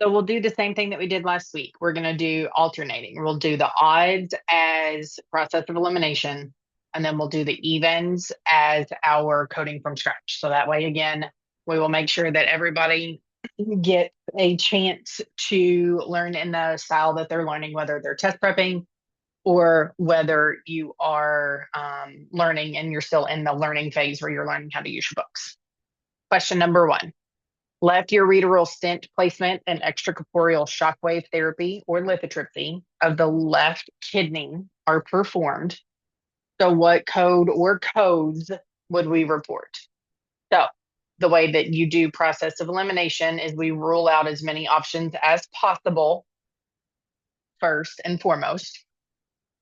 So we'll do the same thing that we did last week. We're going to do alternating. We'll do the odds as process of elimination, and then we'll do the evens as our coding from scratch. So that way, again, we will make sure that everybody gets a chance to learn in the style that they're learning, whether they're test prepping or whether you are learning and you're still in the learning phase where you're learning how to use your books. Question number 1. Left ureteral stent placement and extracorporeal shockwave therapy or lithotripsy of the left kidney are performed. So what code or codes would we report? So the way that you do process of elimination is we rule out as many options as possible first and foremost.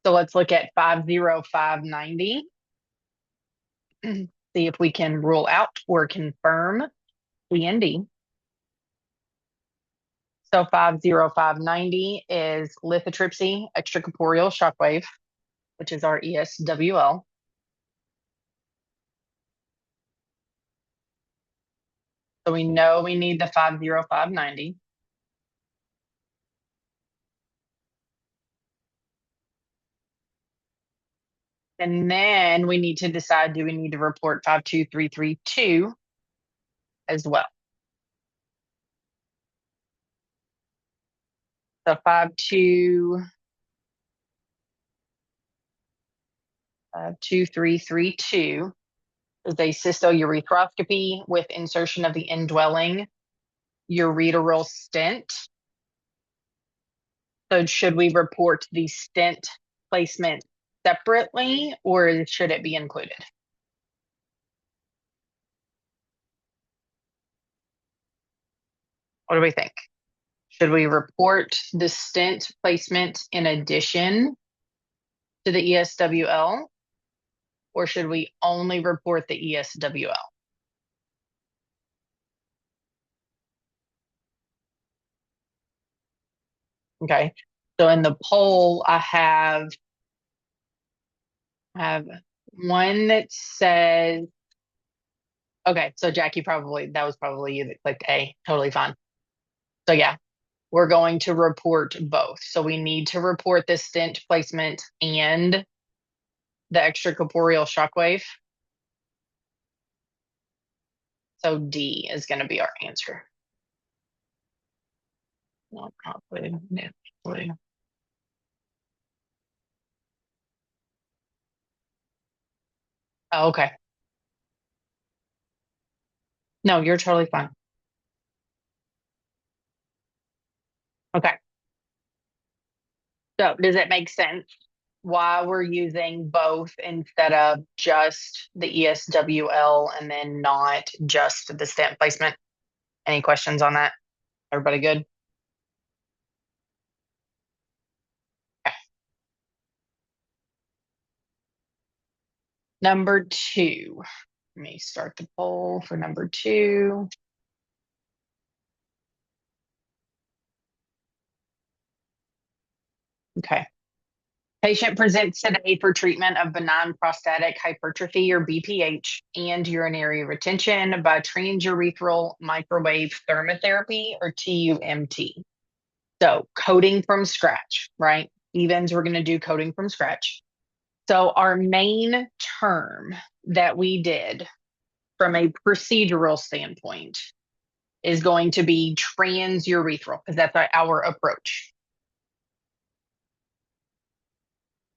So let's look at 50590. See if we can rule out or confirm C and D. So 50590 is lithotripsy, extracorporeal shockwave, which is our ESWL. So we know we need the 50590. And then we need to decide, do we need to report 52332 as well? So 52332 is a cystourethropy with insertion of the indwelling ureteral stent. So should we report the stent placement separately, or should it be included? What do we think? Should we report the stent placement in addition to the ESWL, or should we only report the ESWL? Okay. So in the poll, I have one that says, okay, so Jackie, that was probably you that clicked A. Totally fine. So yeah, we're going to report both. So we need to report the stent placement and the extracorporeal shockwave. So D is going to be our answer. Not probably. Oh, okay. No, you're totally fine. Okay. So does it make sense why we're using both instead of just the ESWL and then not just the stent placement? Any questions on that? Everybody good? Okay. Number 2. Let me start the poll for number 2. Okay. Patient presents today for treatment of benign prostatic hypertrophy or BPH and urinary retention by transurethral microwave thermotherapy or TUMT. So coding from scratch, right? Evens, we're going to do coding from scratch. So our main term that we did from a procedural standpoint is going to be transurethral because that's our approach.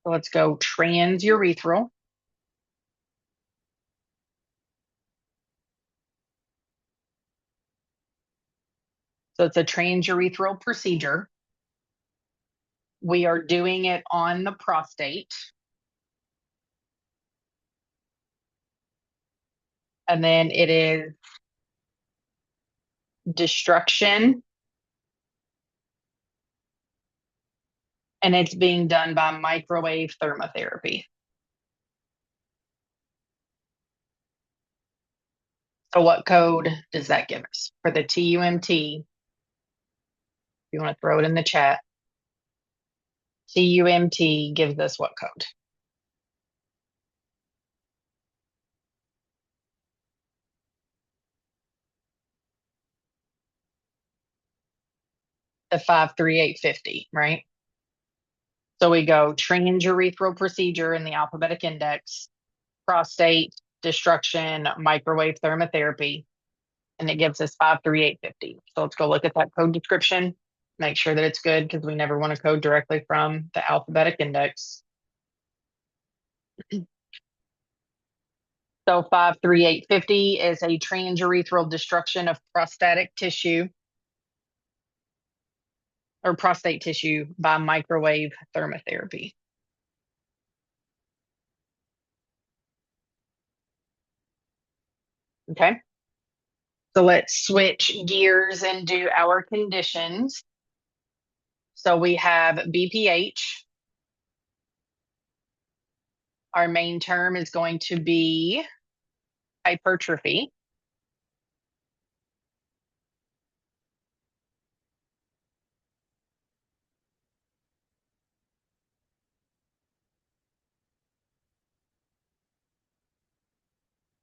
So let's go transurethral. So it's a transurethral procedure. We are doing it on the prostate. And then it is destruction. And it's being done by microwave thermotherapy. So what code does that give us for the TUMT? If you want to throw it in the chat. TUMT gives us what code? the 53850, right? So we go transurethral procedure in the alphabetic index, prostate destruction, microwave thermotherapy, and it gives us 53850. So let's go look at that code description, make sure that it's good because we never want to code directly from the alphabetic index. So 53850 is a transurethral destruction of prostatic tissue or prostate tissue by microwave thermotherapy. Okay. So let's switch gears and do our conditions. So we have BPH. Our main term is going to be hypertrophy.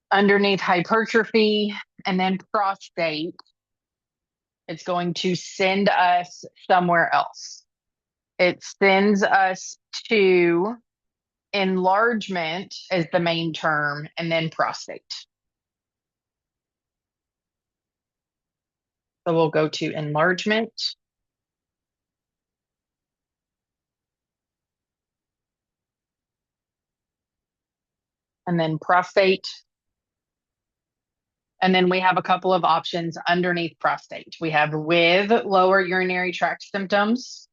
Underneath hypertrophy and then prostate, it's going to send us somewhere else. It sends us to enlargement as the main term and then prostate. So we'll go to enlargement. And then prostate. And then we have a couple of options underneath prostate. We have with lower urinary tract symptoms,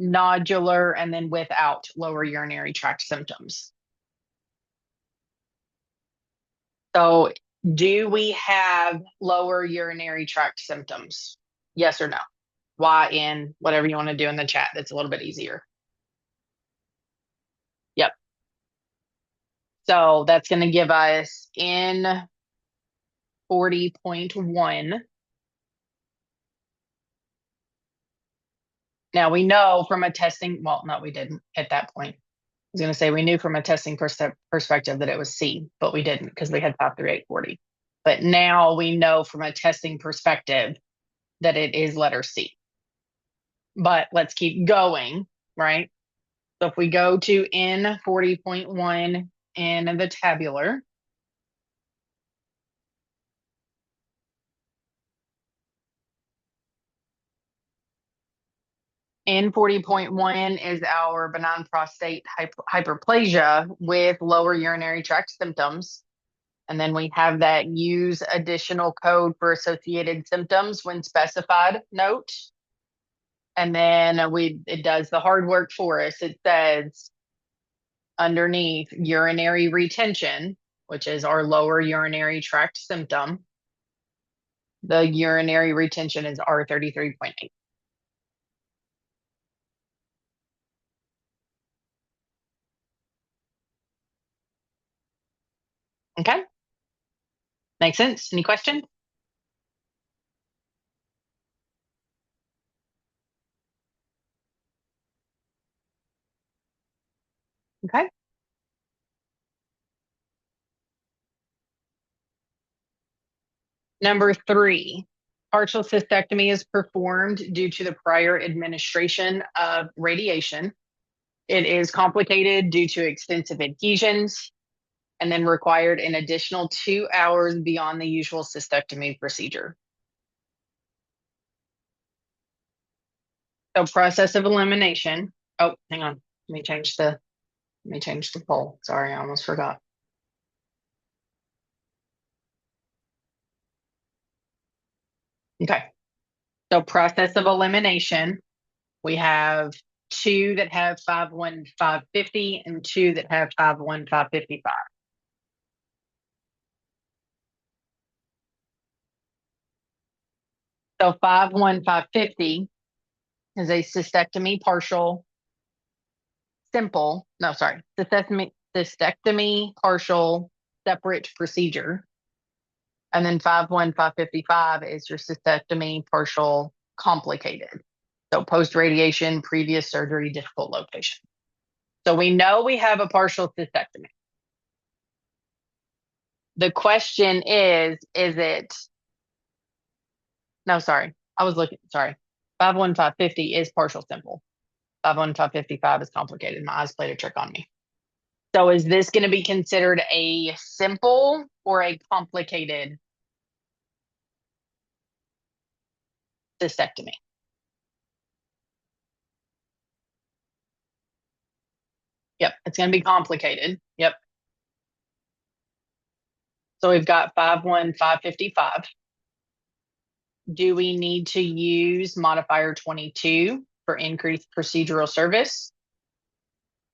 nodular, and then without lower urinary tract symptoms. So, do we have lower urinary tract symptoms? Yes or no? Y in whatever you want to do in the chat. That's a little bit easier. Yep. So that's going to give us in 40.1. Now we know from a testing, well, no, we didn't at that point. I was going to say we knew from a testing perspective that it was C, but we didn't because we had 53840. But now we know from a testing perspective that it is letter C. But let's keep going, right? So if we go to N 40.1 in the tabular, N 40.1 is our benign prostate hyperplasia with lower urinary tract symptoms. And then we have that use additional code for associated symptoms when specified note. And then it does the hard work for us. It says underneath urinary retention, which is our lower urinary tract symptom, the urinary retention is R33.8. Okay. Makes sense. Any questions? Okay. Number 3, partial cystectomy is performed due to the prior administration of radiation. It is complicated due to extensive adhesions and then required an additional 2 hours beyond the usual cystectomy procedure. So process of elimination. Oh, hang on. Let me change the poll. Sorry, I almost forgot. Okay. So process of elimination. We have 2 that have 51550 and 2 that have 51555. So 51550 is a cystectomy partial simple, no, sorry, cystectomy partial separate procedure. And then 51555 is your cystectomy partial complicated. So post radiation, previous surgery, difficult location. So we know we have a partial cystectomy. The question is it, no, sorry, I was looking, sorry. 51550 is partial simple. 51555 is complicated. My eyes played a trick on me. So is this going to be considered a simple or a complicated cystectomy? Yep, it's going to be complicated. Yep. So we've got 51555. Do we need to use modifier 22 for increased procedural service?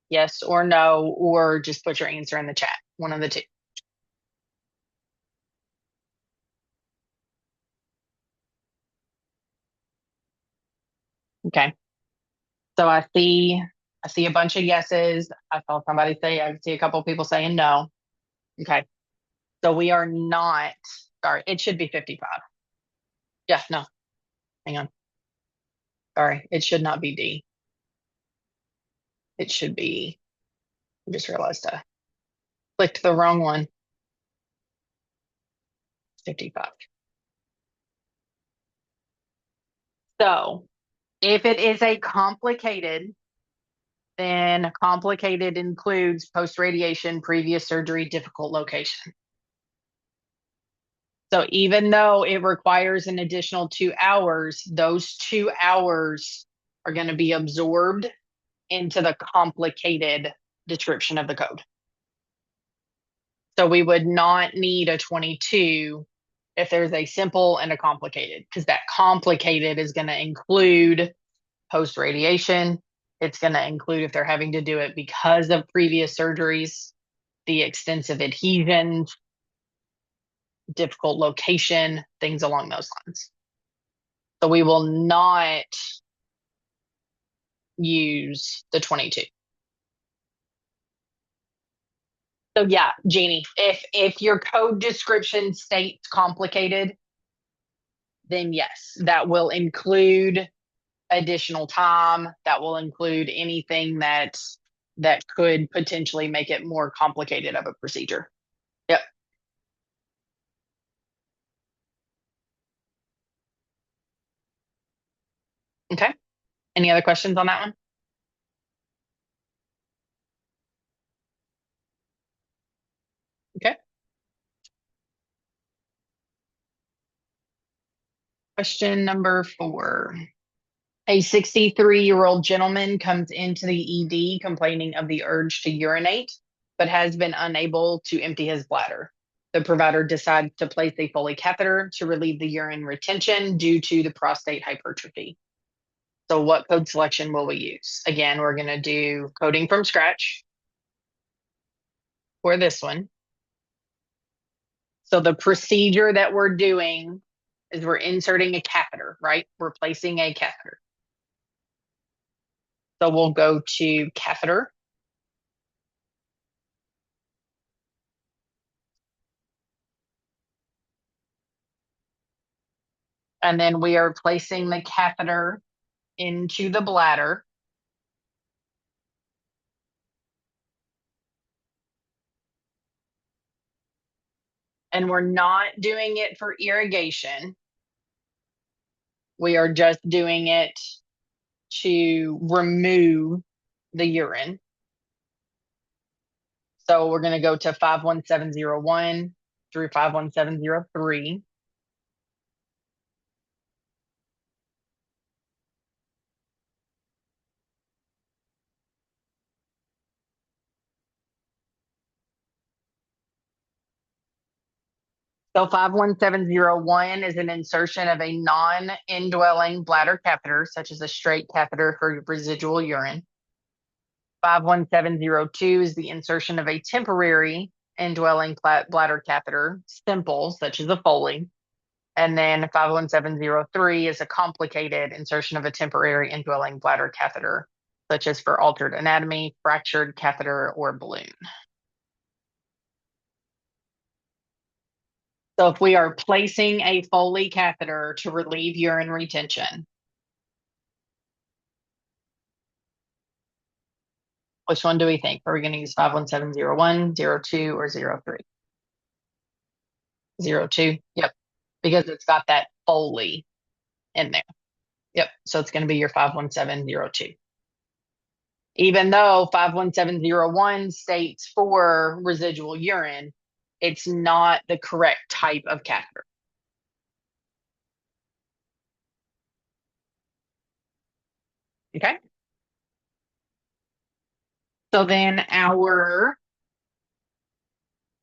Yes or no, or just put your answer in the chat. One of the two. Okay. So I see a bunch of yeses. I saw somebody say, I see a couple of people saying no. Okay. So we are not, sorry, it should be 55. Yeah, no, hang on. Sorry, it should not be D. It should be, I just realized I clicked the wrong one. 55. So if it is a complicated, then complicated includes post-radiation, previous surgery, difficult location. So even though it requires an additional 2 hours, those 2 hours are going to be absorbed into the complicated description of the code. So we would not need a 22 if there's a simple and a complicated, because that complicated is going to include post radiation. It's going to include if they're having to do it because of previous surgeries, the extensive adhesions, difficult location, things along those lines. So we will not use the 22. So yeah, Jeannie, if your code description states complicated, then yes, that will include additional time. That will include anything that could potentially make it more complicated of a procedure. Yep. Okay. Any other questions on that one? Okay. Question number 4. A 63-year-old gentleman comes into the ED complaining of the urge to urinate, but has been unable to empty his bladder. The provider decides to place a Foley catheter to relieve the urine retention due to the prostate hypertrophy. So what code selection will we use? Again, we're going to do coding from scratch for this one. So the procedure that we're doing is we're inserting a catheter, right? We're placing a catheter. So we'll go to catheter. And then we are placing the catheter into the bladder. And we're not doing it for irrigation. We are just doing it to remove the urine. So we're going to go to 51701 through 51703. So 51701 is an insertion of a non-indwelling bladder catheter, such as a straight catheter for residual urine. 51702 is the insertion of a temporary indwelling bladder catheter, simple, such as a Foley. And then 51703 is a complicated insertion of a temporary indwelling bladder catheter, such as for altered anatomy, fractured catheter, or balloon. So if we are placing a Foley catheter to relieve urine retention, which one do we think? Are we going to use 51701, 02, or 03? 02, yep, because it's got that Foley in there. Yep. So it's going to be your 51702. Even though 51701 states for residual urine, it's not the correct type of catheter. Okay. So then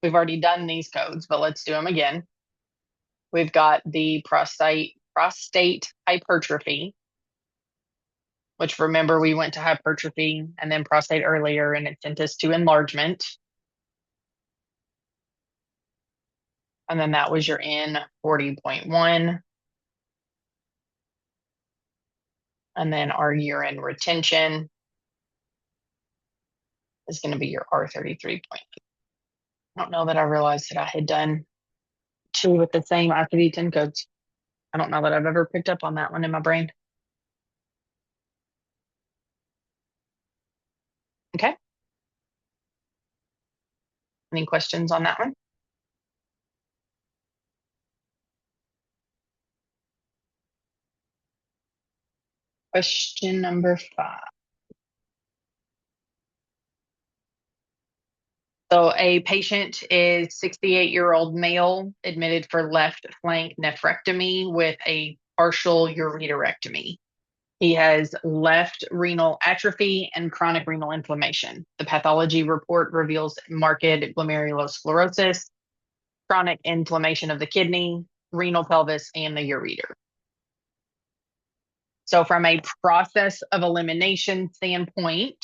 we've already done these codes, but let's do them again. We've got the prostate hypertrophy, which remember we went to hypertrophy and then prostate earlier and it sent us to enlargement. And then that was your N40.1. And then our urine retention is going to be your R33. I don't know that I realized that I had done two with the same ICD-10 codes. I don't know that I've ever picked up on that one in my brain. Okay. Any questions on that one? Question number 5. So a patient is 68-year-old male admitted for left flank nephrectomy with a partial ureterectomy. He has left renal atrophy and chronic renal inflammation. The pathology report reveals marked glomerulosclerosis, chronic inflammation of the kidney, renal pelvis, and the ureter. So from a process of elimination standpoint,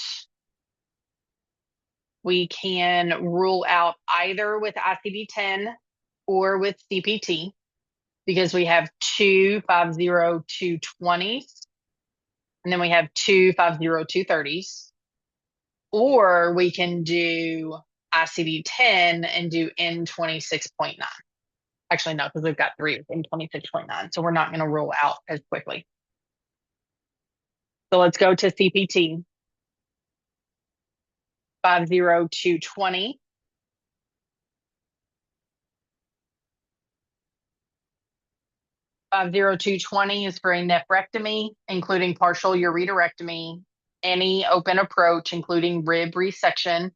we can rule out either with ICD-10 or with CPT because we have two 50220s and then we have two 50230s. Or we can do ICD-10 and do N26.9. Actually, no, because we've got 3 with N26.9. So we're not going to rule out as quickly. So let's go to CPT. 50220. 50220 is for a nephrectomy, including partial ureterectomy, any open approach, including rib resection.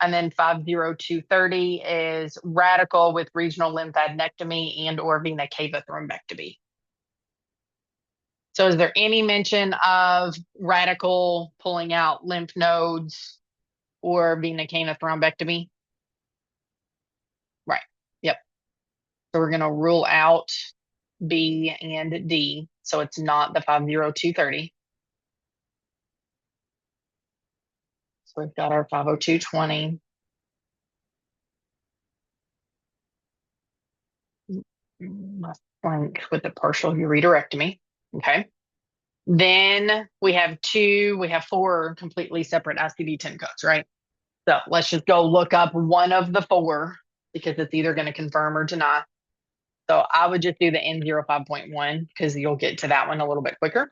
And then 50230 is radical with regional lymphadenectomy and or vena cava thrombectomy. So is there any mention of radical pulling out lymph nodes or vena cava thrombectomy? Right. Yep. So we're going to rule out B and D. So it's not the 50230. So we've got our 50220. Blank with the partial ureterectomy. Okay. Then we have 4 completely separate ICD-10 codes, right? So let's just go look up one of the 4 because it's either going to confirm or deny. So I would just do the N05.1 because you'll get to that one a little bit quicker.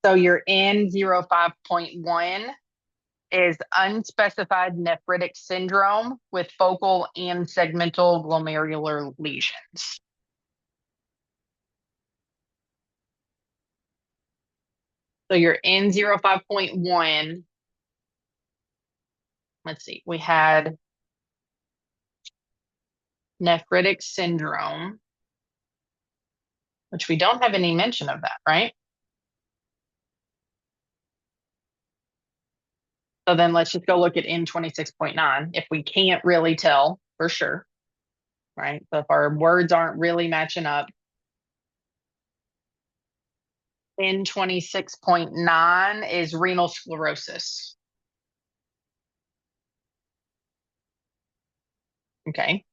So your N05.1 is unspecified nephritic syndrome with focal and segmental glomerular lesions. So your N05.1, let's see, we had nephritic syndrome, which we don't have any mention of that, right? So then let's just go look at N26.9 if we can't really tell for sure, right? So if our words aren't really matching up, N26.9 is renal sclerosis. Okay.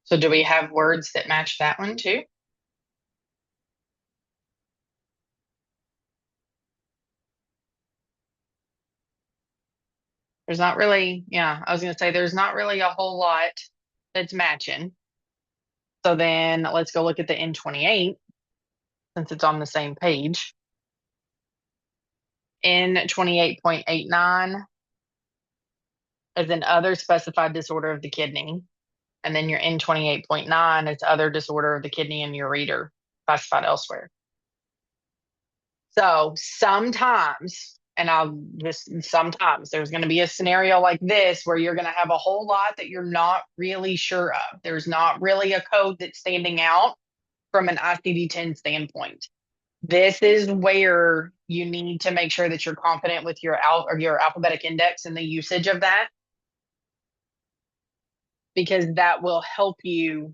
So do we have words that match that one too? There's not really, yeah, I was going to say there's not really a whole lot that's matching. So then let's go look at the N28 since it's on the same page. N28.89 as an other specified disorder of the kidney. And then your N28.9 is other disorder of the kidney and ureter classified elsewhere. So sometimes, and I'll just sometimes there's going to be a scenario like this where you're going to have a whole lot that you're not really sure of. There's not really a code that's standing out from an ICD-10 standpoint. This is where you need to make sure that you're confident with your alphabetic index and the usage of that, because that will help you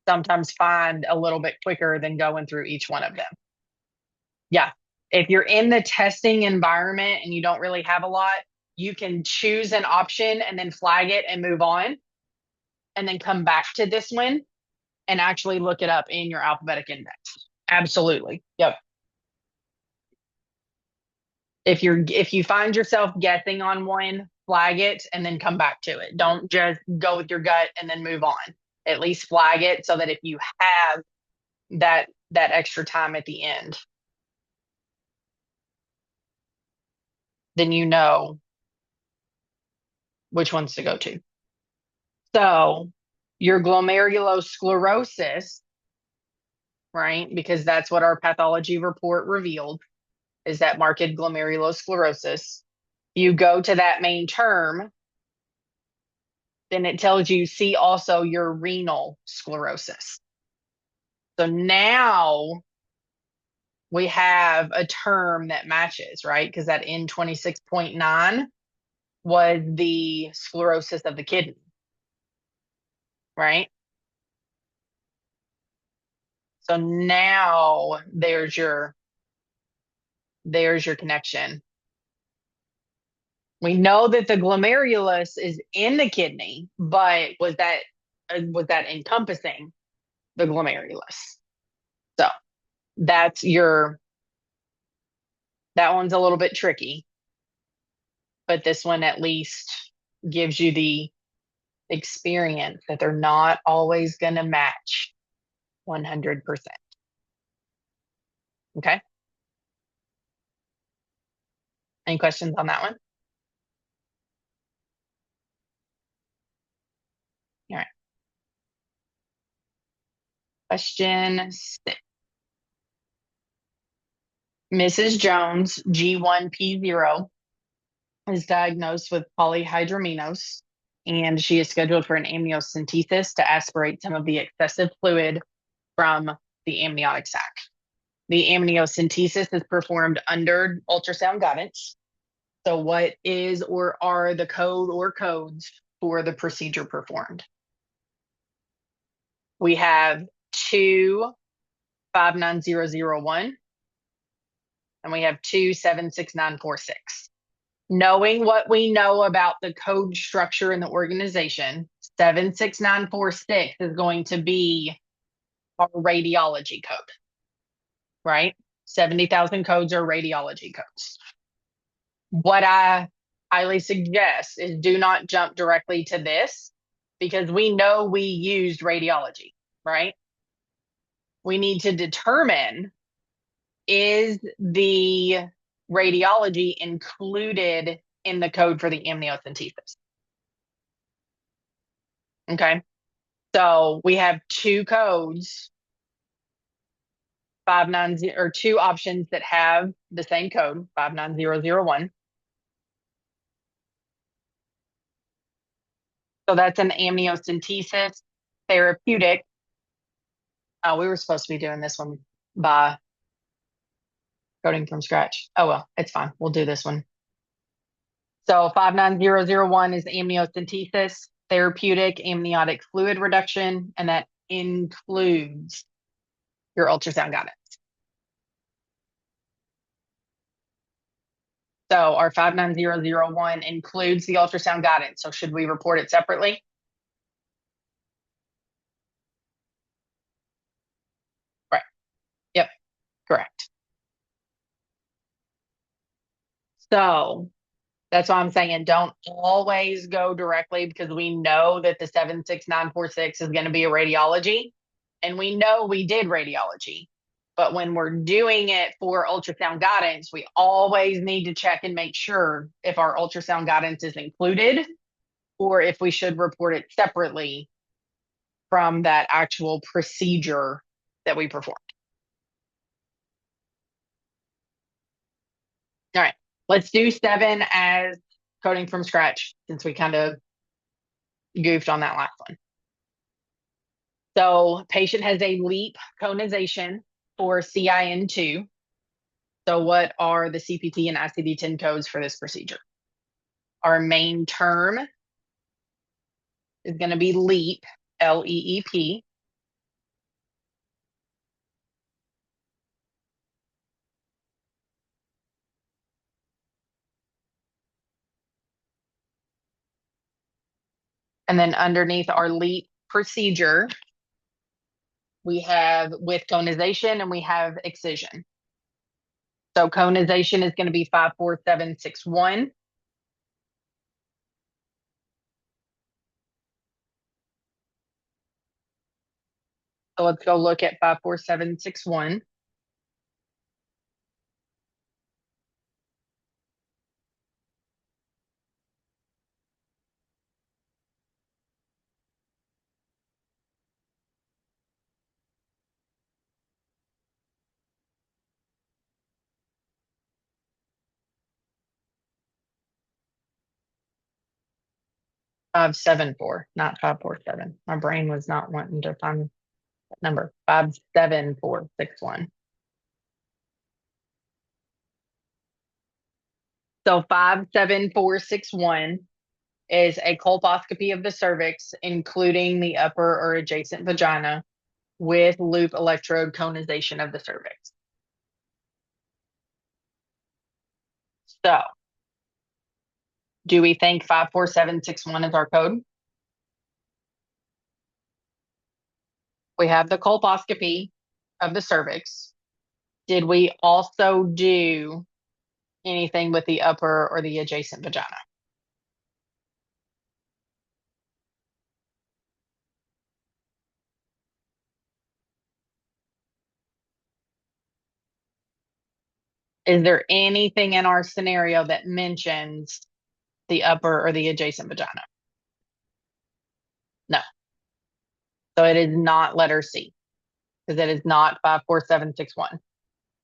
sometimes find a little bit quicker than going through each one of them. Yeah. If you're in the testing environment and you don't really have a lot, you can choose an option and then flag it and move on, and then come back to this one and actually look it up in your alphabetic index. Absolutely. Yep. If you find yourself guessing on one, flag it and then come back to it. Don't just go with your gut and then move on. At least flag it so that if you have that extra time at the end, then you know which ones to go to. So your glomerulosclerosis, right? Because that's what our pathology report revealed, is that marked glomerulosclerosis. You go to that main term, then it tells you, see also your renal sclerosis. So now we have a term that matches, right? Because that N26.9 was the sclerosis of the kidney, right? So now there's your connection. We know that the glomerulus is in the kidney, but was that encompassing the glomerulus? So that one's a little bit tricky, but this one at least gives you the experience that they're not always going to match 100%. Okay. Any questions on that one? All right. Question 6. Mrs. Jones, G1P0, is diagnosed with polyhydramnios, and she is scheduled for an amniocentesis to aspirate some of the excessive fluid from the amniotic sac. The amniocentesis is performed under ultrasound guidance. So what is or are the code or codes for the procedure performed? We have 259001 and we have 276946. Knowing what we know about the code structure in the organization, 76946 is going to be our radiology code, right? 70,000 codes are radiology codes. What I highly suggest is do not jump directly to this, because we know we used radiology, right? We need to determine, is the radiology included in the code for the amniocentesis? Okay. So we have two codes, 590, or two options that have the same code, 59001. So that's an amniocentesis therapeutic. We were supposed to be doing this one by coding from scratch. Oh, well, it's fine. We'll do this one. So 59001 is amniocentesis therapeutic amniotic fluid reduction, and that includes your ultrasound guidance. So our 59001 includes the ultrasound guidance. So should we report it separately? Right. Yep. Correct. So that's why I'm saying don't always go directly, because we know that the 76946 is going to be a radiology, and we know we did radiology, But when we're doing it for ultrasound guidance, we always need to check and make sure if our ultrasound guidance is included or if we should report it separately from that actual procedure that we performed. All right, let's do 7 as coding from scratch since we kind of goofed on that last one. So patient has a LEAP conization for CIN2. So what are the CPT and ICD-10 codes for this procedure? Our main term is going to be LEEP, LEEP. And then underneath our LEEP procedure, we have with conization and we have excision. So conization is going to be 54761. So let's go look at 54761. Five seven four, not 547. My brain was not wanting to find that number. 57461. So 57461 is a colposcopy of the cervix, including the upper or adjacent vagina, with loop electrode conization of the cervix. So, do we think 54761 is our code? We have the colposcopy of the cervix. Did we also do anything with the upper or the adjacent vagina? Is there anything in our scenario that mentions the upper or the adjacent vagina? No. So it is not letter C because it is not 54761.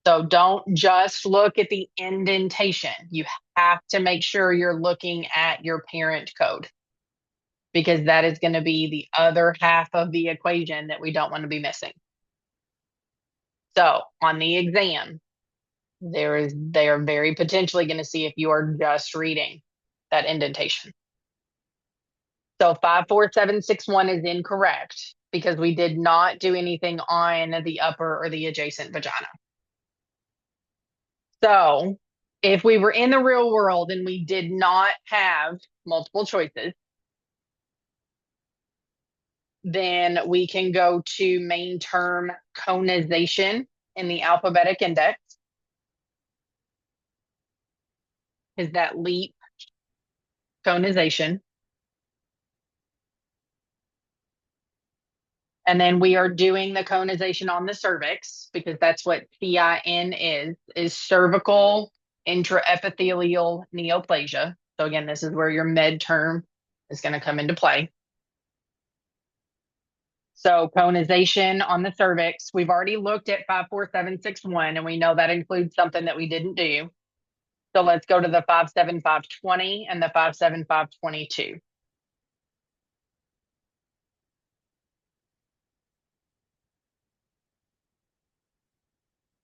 So don't just look at the indentation. You have to make sure you're looking at your parent code because that is going to be the other half of the equation that we don't want to be missing. So on the exam, they are very potentially going to see if you are just reading that indentation. So 54761 is incorrect because we did not do anything on the upper or the adjacent vagina. So if we were in the real world and we did not have multiple choices, then we can go to main term conization in the alphabetic index. Is that LEAP conization? And then we are doing the conization on the cervix because that's what CIN is cervical intraepithelial neoplasia. So again, this is where your med term is going to come into play. So conization on the cervix, we've already looked at 54761 and we know that includes something that we didn't do. So let's go to the 57520 and the 57522.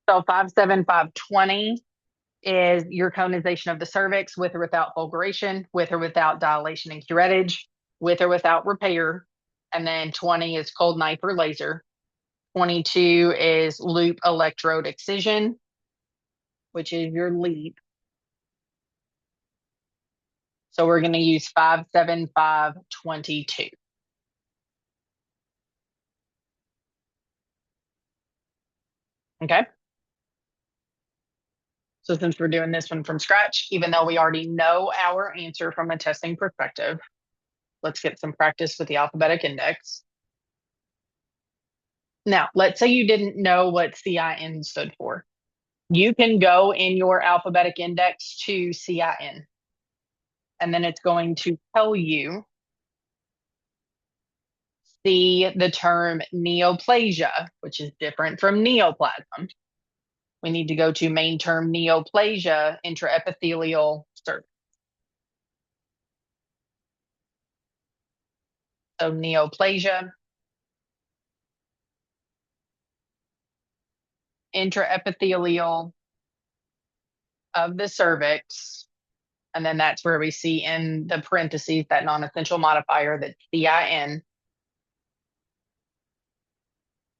So 57520 is your conization of the cervix with or without fulguration, with or without dilation and curettage, with or without repair. And then 20 is cold knife or laser. 22 is loop electrode excision, which is your LEAP. So we're going to use 57522. Okay. So since we're doing this one from scratch, even though we already know our answer from a testing perspective, let's get some practice with the alphabetic index. Now, let's say you didn't know what CIN stood for. You can go in your alphabetic index to CIN, and then it's going to tell you the term neoplasia, which is different from neoplasm. We need to go to main term neoplasia intraepithelial cervix. So neoplasia intraepithelial of the cervix. And then that's where we see in the parentheses that non-essential modifier, that's CIN.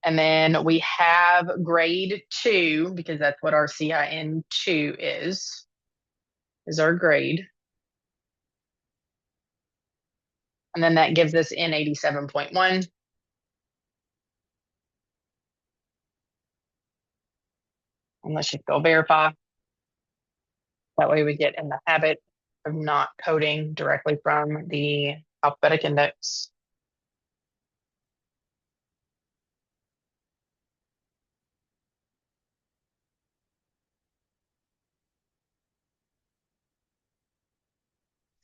And then we have grade 2, because that's what our CIN 2 is our grade. And then that gives us N87.1. And let's just go verify. That way we get in the habit of not coding directly from the alphabetic index.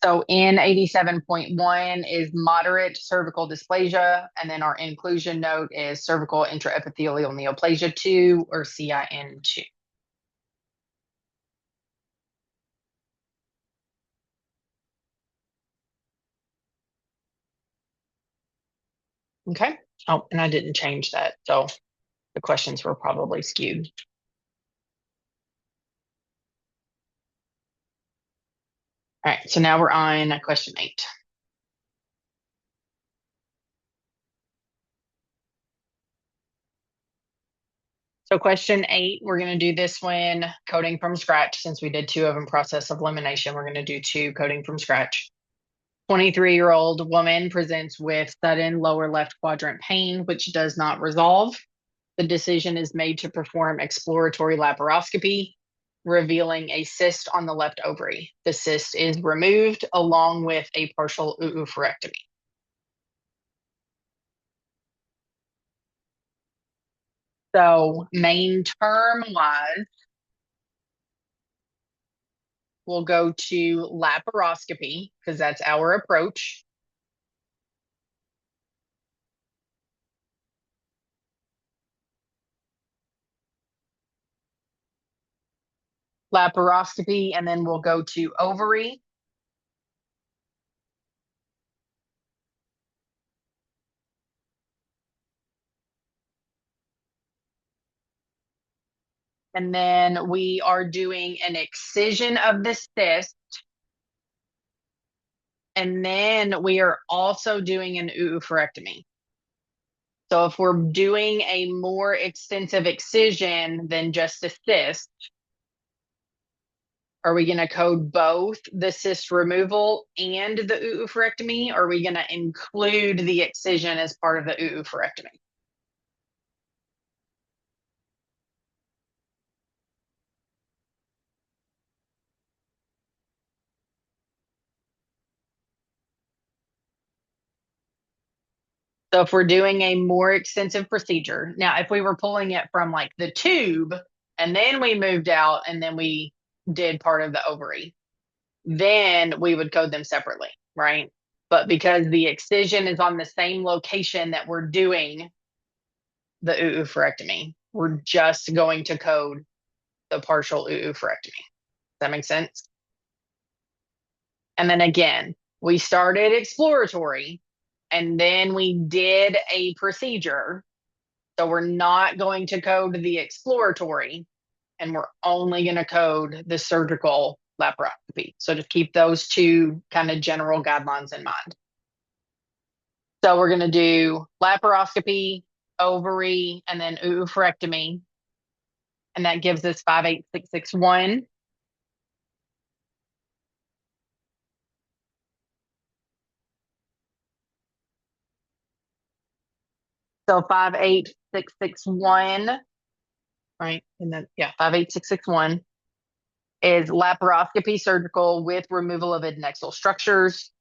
So N87.1 is moderate cervical dysplasia, and then our inclusion note is cervical intraepithelial neoplasia 2, or CIN 2. Okay. Oh, and I didn't change that, so the questions were probably skewed. All right, so now we're on question 8. So question 8, we're going to do this one coding from scratch. Since we did 2 of them process of elimination, we're going to do 2 coding from scratch. 23-year-old woman presents with sudden lower left quadrant pain, which does not resolve. The decision is made to perform exploratory laparoscopy, revealing a cyst on the left ovary. The cyst is removed along with a partial oophorectomy. So main term wise, we'll go to laparoscopy because that's our approach. Laparoscopy, and then we'll go to ovary. And then we are doing an excision of the cyst. And then we are also doing an oophorectomy. So if we're doing a more extensive excision than just a cyst, are we going to code both the cyst removal and the oophorectomy? Or are we going to include the excision as part of the oophorectomy? So if we're doing a more extensive procedure, now if we were pulling it from like the tube and then we moved out and then we did part of the ovary, then we would code them separately, right? But because the excision is on the same location that we're doing the oophorectomy, we're just going to code the partial oophorectomy. Does that make sense? And then again, we started exploratory and then we did a procedure. So we're not going to code the exploratory and we're only going to code the surgical laparoscopy. So just keep those 2 kind of general guidelines in mind. So we're going to do laparoscopy, ovary, and then oophorectomy. And that gives us 58661. So 58661, right? And then, yeah, 58661 is laparoscopy surgical with removal of adnexal structures,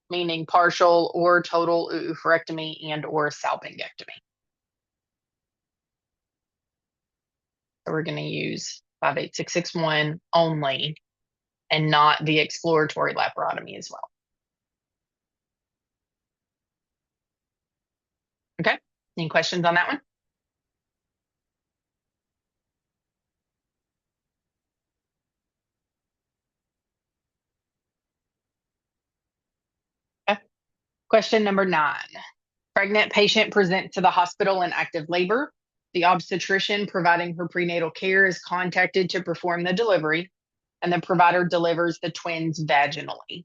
meaning partial or total oophorectomy and or salpingectomy. So we're going to use 58661 only and not the exploratory laparotomy as well. Okay. Any questions on that one? Okay. Question number 9. Pregnant patient presents to the hospital in active labor. The obstetrician providing her prenatal care is contacted to perform the delivery, and the provider delivers the twins vaginally.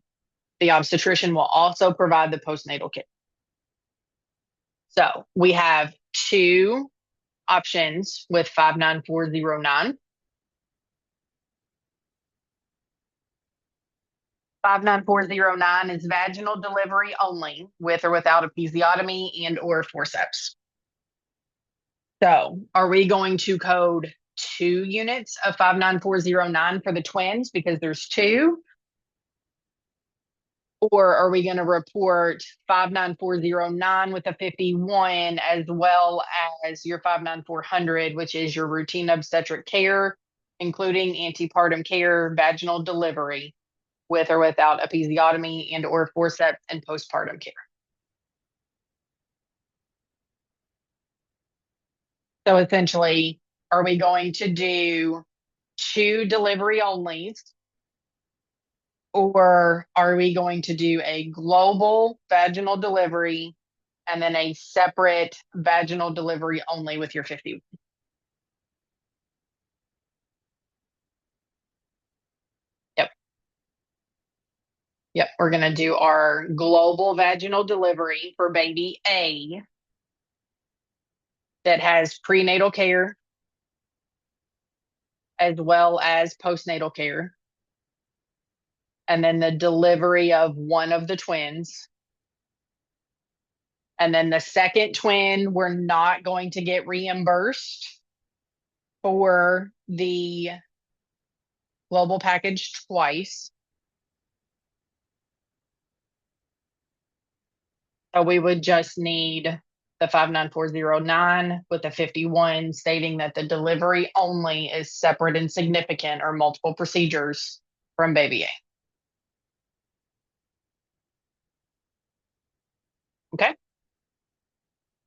The obstetrician will also provide the postnatal care. So we have two options with 59409. 59409 is vaginal delivery only with or without episiotomy and or forceps. So are we going to code 2 units of 59409 for the twins because there's 2? Or are we going to report 59409 with a 51 as well as your 59400, which is your routine obstetric care, including antepartum care, vaginal delivery with or without episiotomy and or forceps and postpartum care? So essentially, are we going to do 2 delivery onlys, or are we going to do a global vaginal delivery and then a separate vaginal delivery only with your 50? Yep. Yep. We're going to do our global vaginal delivery for baby A that has prenatal care as well as postnatal care. And then the delivery of one of the twins. And then the second twin, we're not going to get reimbursed for the global package twice. So we would just need the 59409 with the 51 stating that the delivery only is separate and significant or multiple procedures from baby A. Okay.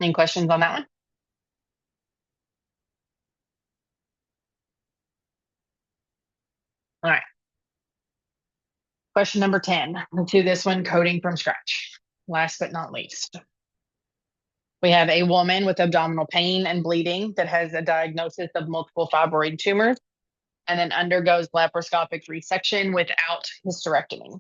Any questions on that one? All right. Question number 10. To this one, coding from scratch. Last but not least. We have a woman with abdominal pain and bleeding that has a diagnosis of multiple fibroid tumors and then undergoes laparoscopic resection without hysterectomy.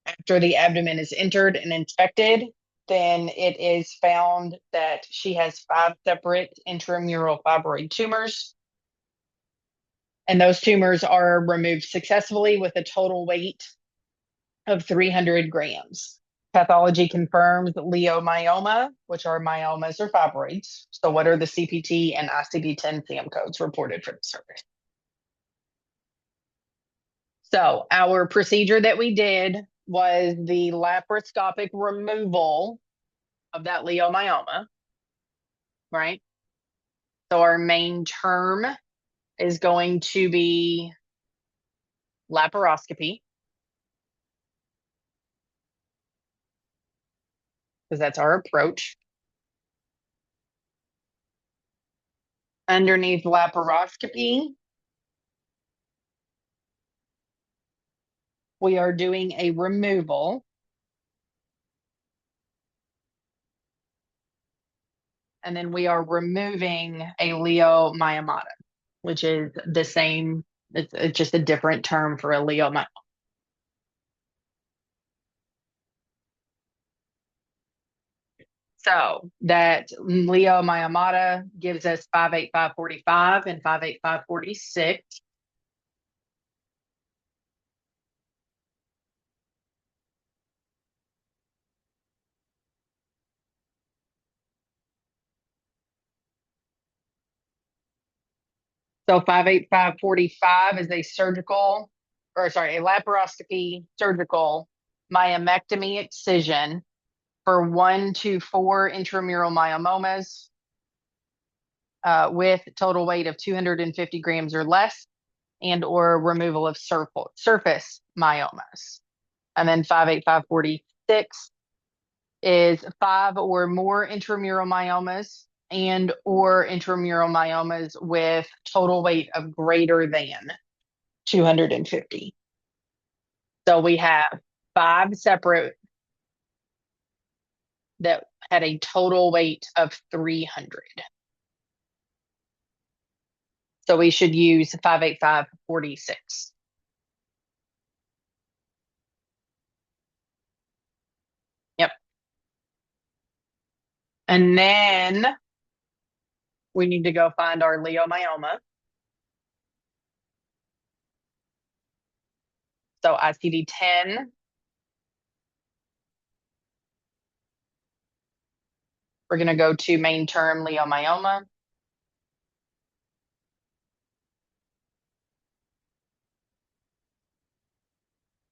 After the abdomen is entered and inspected, then it is found that she has 5 separate intramural fibroid tumors. And those tumors are removed successfully with a total weight of 300 grams. Pathology confirms leiomyoma, which are myomas or fibroids. So what are the CPT and ICD-10 SAM codes reported for the service? So our procedure that we did was the laparoscopic removal of that leiomyoma, right? So our main term is going to be laparoscopy because that's our approach. Underneath laparoscopy, we are doing a removal. And then we are removing a leiomyomata, which is the same, it's just a different term for a leiomyoma. So that leiomyomata gives us 58545 and 58546. So 58545 is a surgical, or sorry, a laparoscopy surgical myomectomy excision for 1 to 4 intramural myomomas with total weight of 250 grams or less, and or removal of surface myomas. And then 58546 is 5 or more intramural myomas and or intramural myomas with total weight of greater than 250. So we have 5 separate that had a total weight of 300. So we should use 58546. Yep. And then we need to go find our leiomyoma. So ICD-10, we're going to go to main term leiomyoma.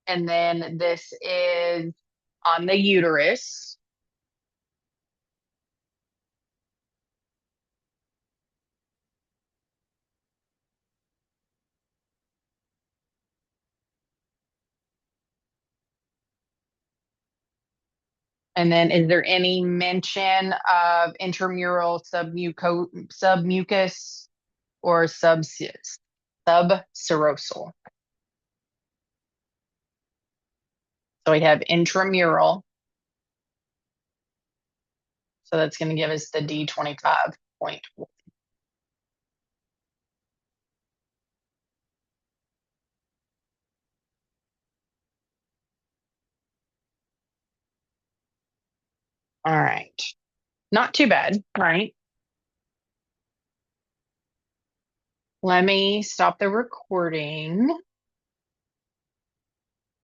And then this is on the uterus. And then is there any mention of intramural submucous or subserosal? So we have intramural. So that's going to give us the D25.1. All right. Not too bad, right? Let me stop the recording.